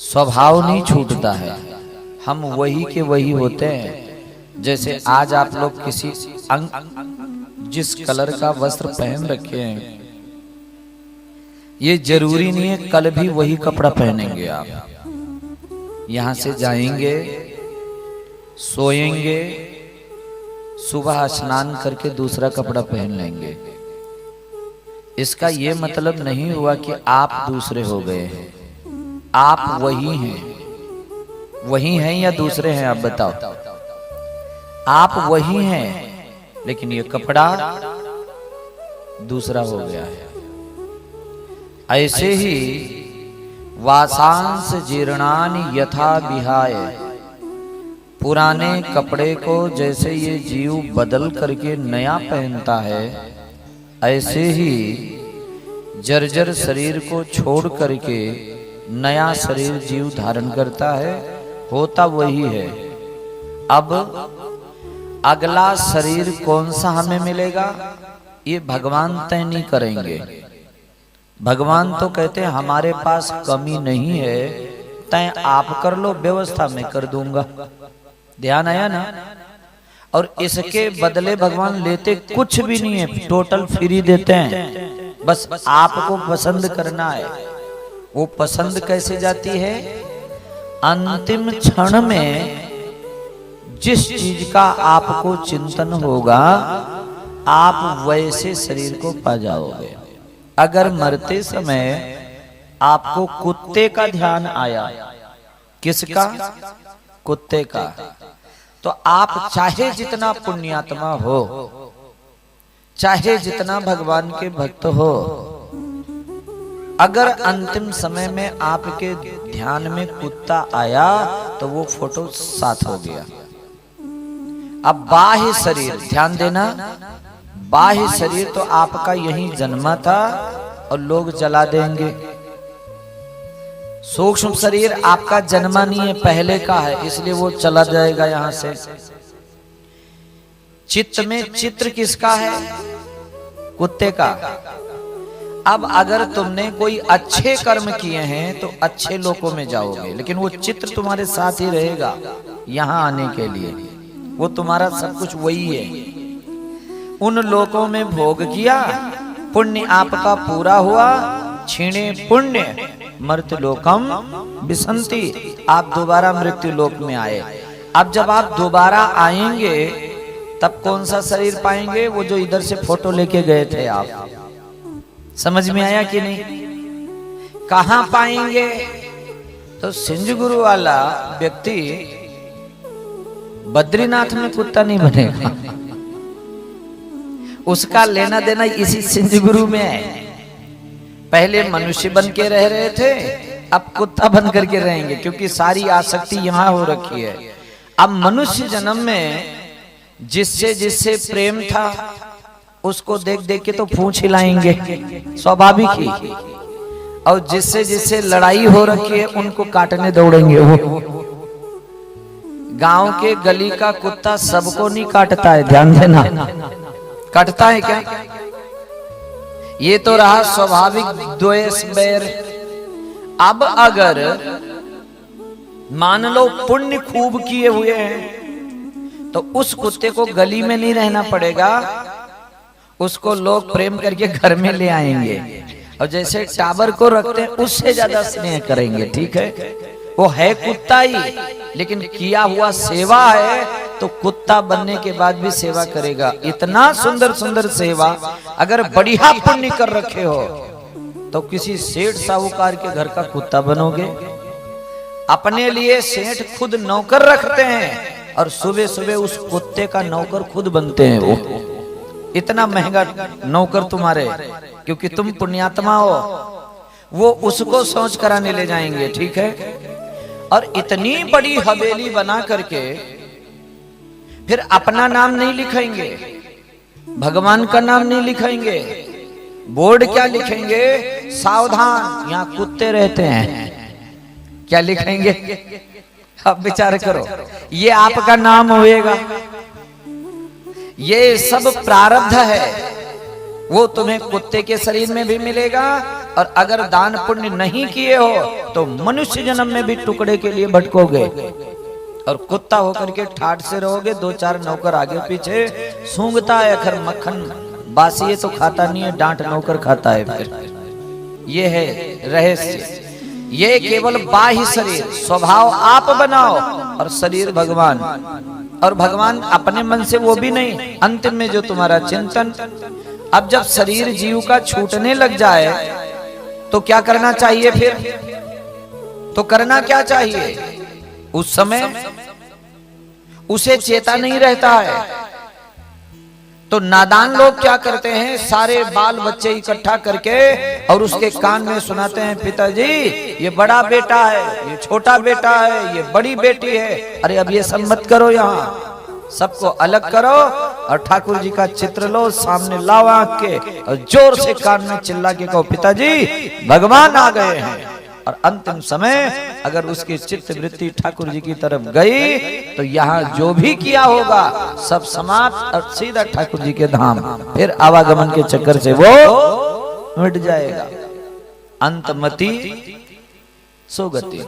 स्वभाव नहीं छूटता है, हम वही के वही होते हैं। जैसे आज आप लोग किसी जिस कलर का वस्त्र पहन रखे हैं, ये जरूरी नहीं है कल भी वही कपड़ा पहनेंगे। आप यहां से जाएंगे, सोएंगे, सुबह स्नान करके दूसरा कपड़ा पहन लेंगे। इसका ये मतलब नहीं हुआ कि आप दूसरे हो गए हैं। आप वही हैं, वही हैं या दूसरे हैं? आप बताओ। आप वही हैं, लेकिन ये कपड़ा दूसरा हो गया है। ऐसे ही वासांस जीर्णानि यथा विहाय, पुराने कपड़े को जैसे ये जीव बदल करके नया पहनता है, ऐसे ही जर्जर शरीर को छोड़ करके नया शरीर जीव धारण करता है। होता वही है। अब अगला शरीर कौन सा हमें मिलेगा, ये भगवान तय नहीं करेंगे। भगवान तो कहते हैं हमारे पास कमी नहीं है, तय आप कर लो, व्यवस्था मैं कर दूंगा। ध्यान आया ना? और इसके बदले भगवान लेते कुछ भी नहीं है, टोटल फ्री देते हैं। बस आपको पसंद करना है। वो पसंद कैसे जाती है? अंतिम क्षण में जिस चीज का आपको चिंतन होगा, आप वैसे शरीर को पा जाओगे। अगर मरते समय आपको कुत्ते का ध्यान आया, किसका? कुत्ते का, तो आप चाहे जितना पुण्यात्मा हो, चाहे जितना भगवान के भक्त हो, अगर अंतिम समय में आपके ध्यान में कुत्ता आया तो वो फोटो साथ हो गया। अब बाह्य शरीर, ध्यान देना, बाह्य शरीर तो आपका यहीं जन्मा था और लोग जला देंगे। सूक्ष्म शरीर आपका जन्मा नहीं है, पहले का है, इसलिए वो चला जाएगा यहां से। चित्त में चित्र किसका है? कुत्ते का। अब अगर तुमने कोई अच्छे कर्म किए हैं तो अच्छे लोकों में जाओगे, लेकिन वो चित्र तुम्हारे साथ ही रहेगा यहां आने के लिए। वो तुम्हारा सब कुछ वही है। उन लोकों में भोग किया, पुण्य आपका पूरा हुआ, क्षीणे पुण्य मृत्यु लोकम विसंति, आप दोबारा मृत्यु लोक में आए। अब जब आप दोबारा आएंगे तब कौन सा शरीर पाएंगे? वो जो इधर से फोटो लेके गए थे आप। समझ में आया कि नहीं? कहां पाएंगे? तो सिंज गुरु वाला व्यक्ति बद्रीनाथ में कुत्ता नहीं बनेगा। उसका लेना देना इसी सिंज गुरु में है। पहले मनुष्य बन के रह रहे थे, अब कुत्ता बन करके रहेंगे, क्योंकि सारी आसक्ति यहां हो रखी है। अब मनुष्य जन्म में जिससे जिससे प्रेम था उसको देख देख के तो पूंछ हिलाएंगे, स्वाभाविक ही। और जिससे जिससे लड़ाई हो रखी है उनको काटने दौड़ेंगे। वो गांव के गली का कुत्ता सबको नहीं काटता है, ध्यान देना। काटता है क्या? ये तो रहा स्वाभाविक द्वेष बैर। अब अगर मान लो पुण्य खूब किए हुए हैं तो उस कुत्ते को गली में नहीं रहना पड़ेगा, उसको लोग प्रेम करके घर में ले आएंगे और जैसे टाबर को रखते हैं उससे ज्यादा स्नेह करेंगे। ठीक है, वो है कुत्ता ही, लेकिन किया हुआ सेवा है तो कुत्ता बनने के बाद भी सेवा करेगा। इतना सुंदर सुंदर सेवा। अगर बढ़िया पुण्य कर रखे हो तो किसी सेठ साहूकार के घर का कुत्ता बनोगे। अपने लिए सेठ खुद नौकर रखते हैं और सुबह सुबह उस कुत्ते का नौकर खुद बनते हैं। वो इतना महंगा नौकर तुम्हारे, क्योंकि तुम पुण्यात्मा हो। वो उसको सोच कराने ले जाएंगे। ठीक है, और इतनी बड़ी हवेली बना करके फिर अपना नाम नहीं लिखेंगे, भगवान का नाम नहीं लिखेंगे। बोर्ड क्या लिखेंगे? सावधान, यहाँ कुत्ते रहते हैं। क्या लिखेंगे? अब विचार करो, ये आपका नाम होएगा। ये सब प्रारब्ध है। वो तुम्हें कुत्ते के शरीर में भी मिलेगा, और अगर दान पुण्य नहीं किए हो तो मनुष्य जन्म में भी टुकड़े के लिए भटकोगे और कुत्ता होकर के ठाठ से रहोगे। 2-4 नौकर आगे पीछे सूंघता है, अखर मक्खन बासी है तो खाता नहीं है, डांट नौकर खाता है। फिर ये है रहस्य। ये केवल बाह्य शरीर, स्वभाव आप बनाओ और शरीर भगवान, और भगवान अपने मन से वो भी नहीं, अंतिम में जो तुम्हारा चिंतन। अब जब शरीर जीव का छूटने लग जाए तो क्या करना चाहिए? फिर तो करना क्या चाहिए? उस समय उसे चेता नहीं रहता है, तो नादान लोग क्या करते हैं, सारे बाल बच्चे इकट्ठा करके और उसके कान में सुनाते हैं, पिताजी ये बड़ा बेटा है, ये छोटा बेटा है, ये बड़ी बेटी है, अरे अब ये सब मत करो, यहाँ सबको अलग करो और ठाकुर जी का चित्र लो, सामने लाओ आंख के, और जोर से कान में चिल्ला के कहो, पिताजी भगवान आ गए हैं। और अंतिम समय अगर उसकी चित्त वृत्ति ठाकुर जी की तरफ गई तो यहाँ जो भी किया होगा सब समाप्त और सीधा ठाकुर जी के धाम। फिर आवागमन के चक्कर से वो मिट जाएगा। अंतमति सुगति।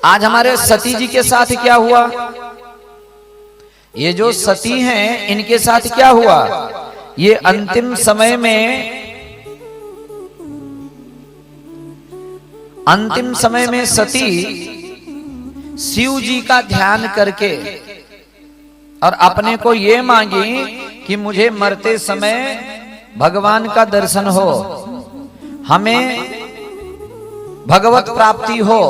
आज हमारे सती जी के साथ क्या हुआ? ये जो सती हैं इनके साथ क्या हुआ? ये अंतिम समय में सती शिव जी का ध्यान करके और अपने को ये मांगी कि मुझे मरते समय भगवान का दर्शन हो, हमें भगवत प्राप्ति हो,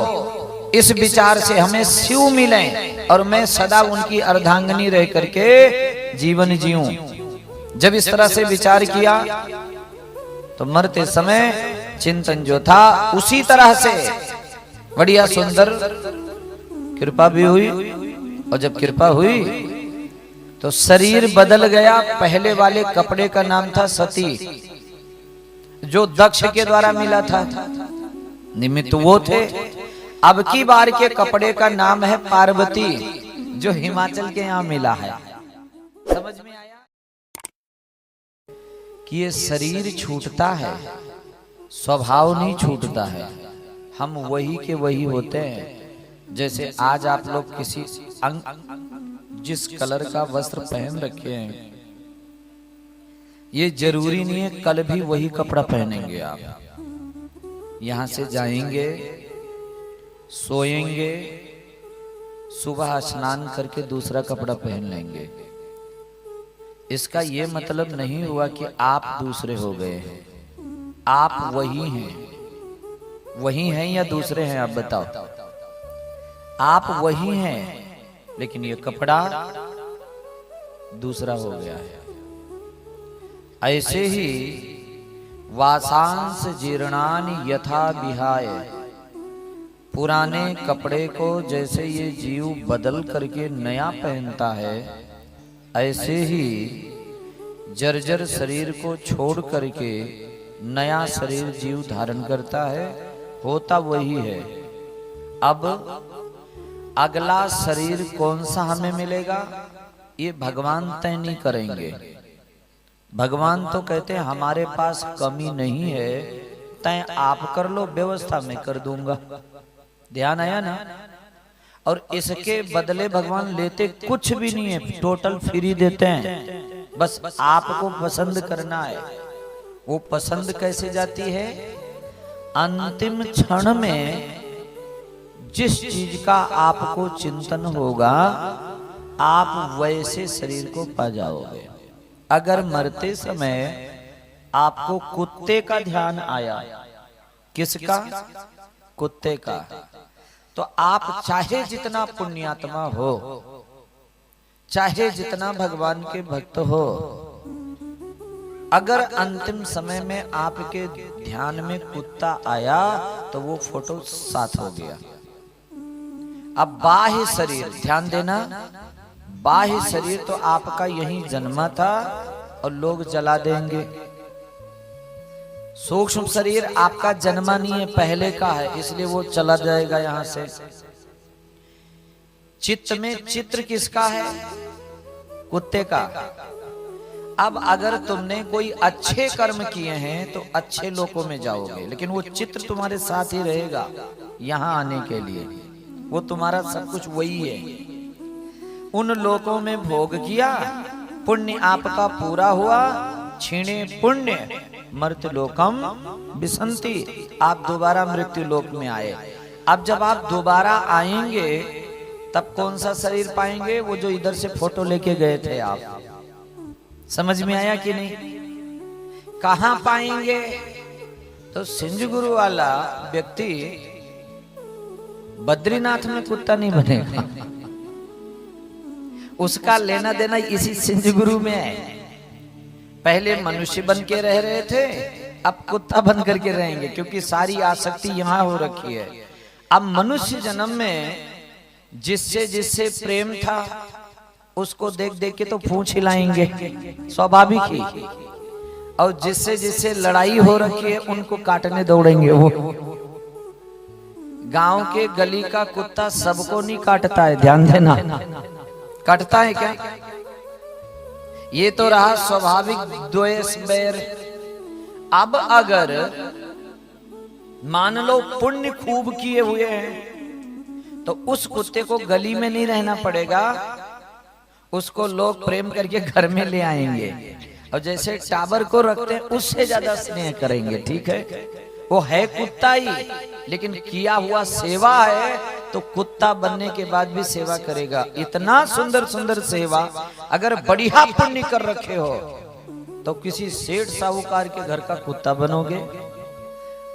इस विचार से हमें शिव मिलें और मैं सदा उनकी अर्धांगिनी रह करके जीवन जीऊं। जब इस तरह से विचार किया तो मरते समय चिंतन जो था उसी तरह से बढ़िया सुंदर कृपा भी हुई, और जब कृपा हुई तो शरीर बदल गया। पहले वाले कपड़े का नाम था सती, जो दक्ष के द्वारा मिला था, निमित्त वो थे। अब की बार के कपड़े का नाम है पार्वती, जो हिमाचल के यहाँ मिला है। समझ में आया कि ये शरीर छूटता है, स्वभाव नहीं छूटता है। हम वही के वही होते हैं। जैसे आज आप लोग किसी जिस कलर का वस्त्र पहन रखे हैं, ये जरूरी नहीं है कल भी वही कपड़ा पहनेंगे। आप यहां से जाएंगे, सोएंगे, सुबह स्नान करके दूसरा कपड़ा पहन लेंगे। इसका ये मतलब नहीं हुआ कि आप दूसरे हो गए हैं। आप वही हैं या दूसरे हैं? आप बताओ। आप वही हैं, लेकिन ये कपड़ा दूसरा हो गया है। ऐसे ही वासांस जीर्णानि यथा विहाय, पुराने कपड़े को जैसे ये जीव बदल करके नया पहनता है, ऐसे ही जर्जर शरीर को छोड़ करके नया शरीर जीव धारण करता है। होता वही है। अब अगला शरीर कौन सा हमें मिलेगा ये भगवान तय नहीं करेंगे। भगवान तो कहते हैं हमारे पास कमी नहीं है, तय आप कर लो, व्यवस्था मैं कर दूंगा। ध्यान आया ना? और इसके बदले भगवान लेते कुछ भी नहीं है, टोटल फ्री देते हैं। बस आपको पसंद करना है। वो पसंद कैसे जाती है? अंतिम क्षण में जिस चीज का आपको चिंतन होगा आप वैसे शरीर को पा जाओगे। अगर मरते समय आपको कुत्ते का ध्यान आया, किसका? कुत्ते का, तो आप चाहे जितना पुण्यात्मा हो, चाहे जितना भगवान के भक्त हो, अगर अंतिम समय में आपके ध्यान में कुत्ता आया तो वो फोटो साथ हो गया। अब बाह्य शरीर, ध्यान देना, बाह्य शरीर तो आपका यही जन्मा था और लोग जला देंगे। सूक्ष्म शरीर आपका जन्मा नहीं है, पहले का है, इसलिए वो चला जाएगा यहां से। चित्त में चित्र किसका है? कुत्ते का। अब अगर तुमने कोई अच्छे कर्म किए हैं तो अच्छे लोकों में जाओगे, लेकिन वो चित्र तुम्हारे साथ ही रहेगा यहाँ आने के लिए। वो तुम्हारा सब कुछ वही है। उन लोकों में भोग किया, पुण्य आपका पूरा हुआ, क्षीणे पुण्य मर्त्य लोकम विसंति, आप दोबारा मृत्यु लोक में आए। अब जब आप दोबारा आएंगे तब कौन सा शरीर पाएंगे? वो जो इधर से फोटो लेके गए थे आप। समझ में आया कि नहीं? कहां पाएंगे? तो सिंज गुरु वाला व्यक्ति बद्रीनाथ में कुत्ता नहीं बनेगा, उसका लेना देना इसी सिंज गुरु में है। पहले मनुष्य बन के रह रहे थे, अब कुत्ता बन करके रहेंगे, क्योंकि सारी आसक्ति यहां हो रखी है। अब मनुष्य जन्म में जिससे जिससे प्रेम था उसको देख देख के तो पूंछ हिलाएंगे, स्वाभाविक ही। और जिससे जिससे लड़ाई हो रखी है उनको काटने दौड़ेंगे। वो गांव के गली का कुत्ता सबको नहीं काटता है, ध्यान देना। काटता है क्या? ये तो रहा स्वाभाविक द्वेष बैर। अब अगर मान लो पुण्य खूब किए हुए हैं तो उस कुत्ते को गली में नहीं रहना पड़ेगा, उसको लोग प्रेम करके घर में ले आएंगे और जैसे टाबर को रखते हैं उससे ज्यादा स्नेह करेंगे। ठीक है, वो है कुत्ता ही, लेकिन किया हुआ सेवा है तो कुत्ता बनने के बाद भी सेवा करेगा। इतना सुंदर सुंदर सेवा। अगर बढ़िया पुण्य कर रखे हो तो किसी सेठ साहूकार के घर का कुत्ता बनोगे।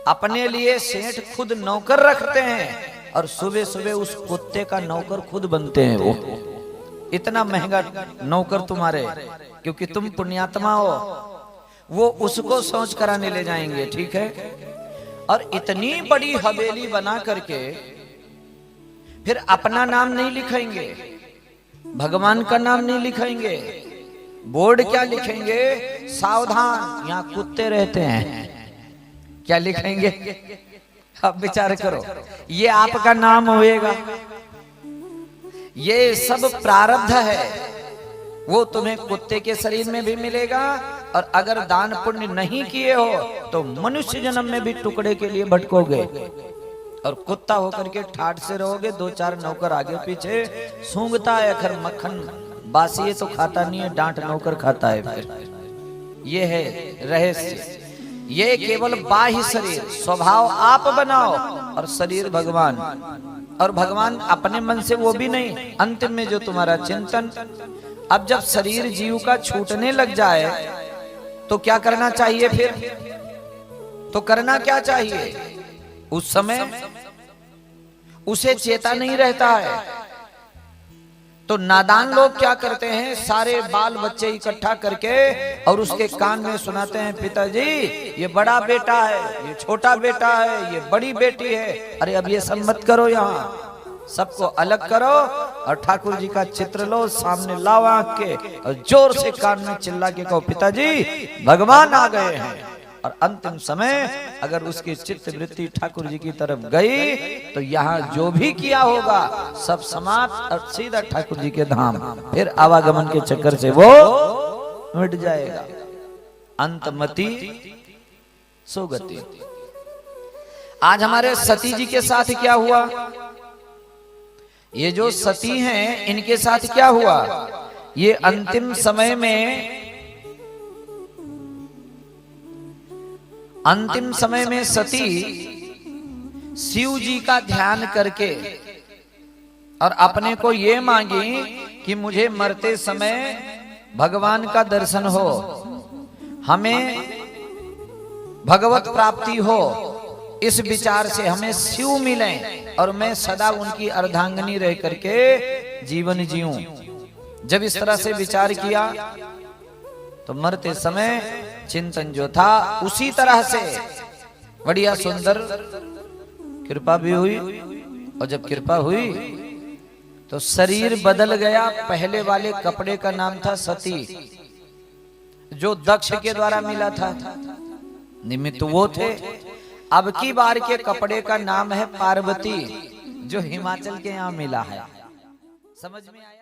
अपने लिए सेठ खुद नौकर रखते हैं और सुबह सुबह उस कुत्ते का नौकर खुद बनते हैं। वो इतना महंगा नौकर तुम्हारे, क्योंकि तुम पुण्यात्मा हो। वो उसको सोच कराने ले जाएंगे। ठीक है, और इतनी बड़ी हवेली बना करके फिर अपना नाम नहीं लिखेंगे, भगवान का नाम नहीं लिखेंगे, बोर्ड क्या लिखेंगे? सावधान, यहाँ कुत्ते रहते हैं। क्या लिखेंगे? अब विचार करो, ये आपका नाम होएगा। ये सब प्रारब्ध है, वो तुम्हें कुत्ते के शरीर में भी मिलेगा। और अगर दान पुण्य नहीं किए हो तो मनुष्य जन्म में भी टुकड़े के लिए भटकोगे और कुत्ता होकर के ठाठ से रहोगे। दो चार नौकर आगे पीछे सूंघता है, अखर मक्खन बासी है तो खाता नहीं है, डांट नौकर खाता है। फिर ये है रहस्य। ये केवल बाह्य शरीर, स्वभाव आप बनाओ और शरीर भगवान। और भगवान अपने मन से वो भी नहीं, अंतिम में जो तुम्हारा चिंतन। अब जब शरीर जीव का छूटने लग जाए तो क्या करना चाहिए? फिर तो करना क्या चाहिए? उस समय उसे चेता नहीं रहता है तो नादान लोग क्या करते हैं? सारे बाल बच्चे इकट्ठा करके और उसके कान में सुनाते हैं, पिताजी ये बड़ा बेटा है, ये छोटा बेटा है, ये बड़ी बेटी है। अरे अब ये सब मत करो, यहाँ सबको अलग करो और ठाकुर जी का चित्र लो, सामने लाओ आंख के और जोर से कान में चिल्ला के कहो, पिताजी भगवान आ गए हैं। और अंतिम समय अगर उसकी चित्त वृत्ति ठाकुर जी की तरफ गई तो यहाँ जो भी किया होगा सब समाप्त और सीधा ठाकुर जी के धाम। फिर आवागमन के चक्कर से वो मिट जाएगा। अंतमति सुगति। आज हमारे सती जी के साथ क्या हुआ? ये जो सती हैं इनके साथ क्या हुआ? ये अंतिम समय में सती शिव जी का ध्यान करके और अपने को ये मांगी कि मुझे मरते समय भगवान का दर्शन हो, हमें भगवत प्राप्ति हो, इस विचार से हमें शिव मिलें और मैं सदा उनकी अर्धांगिनी रह करके जीवन जीऊं। जब इस तरह से विचार किया तो मरते समय चिंतन जो था उसी तरह से बढ़िया सुंदर कृपा भी हुई। और जब कृपा हुई तो शरीर बदल गया। पहले वाले कपड़े का नाम था सती, जो दक्ष के द्वारा मिला था, निमित्त वो थे। अब की बार के कपड़े का नाम है पार्वती, जो हिमाचल के यहाँ मिला है। समझ में आया?